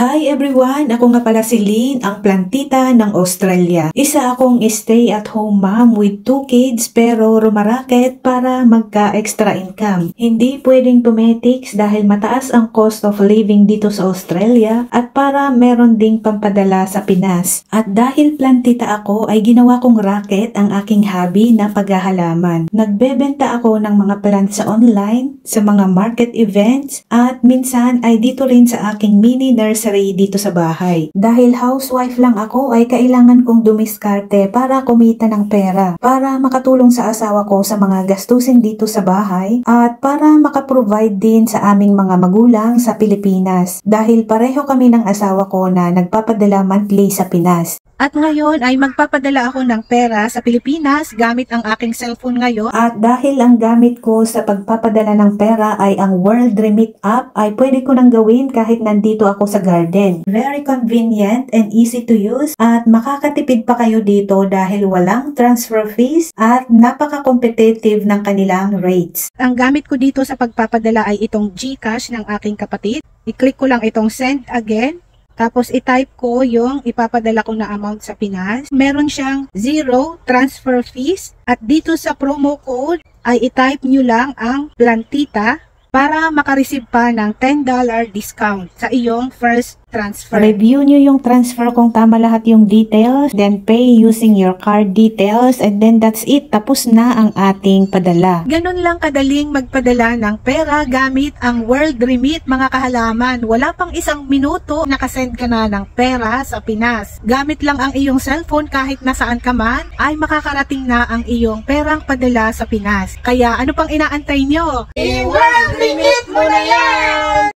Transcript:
Hi everyone! Ako nga pala si Lynn, ang plantita ng Australia. Isa akong stay-at-home mom with 2 kids pero rumaraket para magka-extra income. Hindi pwedeng tumetics dahil mataas ang cost of living dito sa Australia at para meron ding pampadala sa Pinas. At dahil plantita ako ay ginawa kong racket ang aking hobby na paghahalaman. Nagbebenta ako ng mga plants sa online, sa mga market events at minsan ay dito rin sa aking mini nursery dito sa bahay. Dahil housewife lang ako ay kailangan kong dumiskarte para kumita ng pera para makatulong sa asawa ko sa mga gastusin dito sa bahay at para makaprovide din sa aming mga magulang sa Pilipinas dahil pareho kami ng asawa ko na nagpapadala monthly sa Pinas. At ngayon ay magpapadala ako ng pera sa Pilipinas gamit ang aking cellphone ngayon. At dahil ang gamit ko sa pagpapadala ng pera ay ang World Remit app ay pwede ko nang gawin kahit nandito ako sa garden. Very convenient and easy to use at makakatipid pa kayo dito dahil walang transfer fees at napaka-competitive ng kanilang rates. Ang gamit ko dito sa pagpapadala ay itong GCash ng aking kapatid. I-click ko lang itong send again. Tapos i-type ko yung ipapadala ko na amount sa Pinas. Meron siyang 0 transfer fees. At dito sa promo code ay i-type nyo lang ang plantita para makareceive pa ng $10 discount sa iyong first transfer. Review nyo yung transfer kung tama lahat yung details, then pay using your card details, and then that's it. Tapos na ang ating padala. Ganun lang kadaling magpadala ng pera gamit ang World Remit mga kahalaman. Wala pang isang minuto nakasend ka na ng pera sa Pinas. Gamit lang ang iyong cellphone kahit nasaan ka man ay makakarating na ang iyong perang padala sa Pinas. Kaya ano pang inaantay nyo? I-World Remit mo na yan!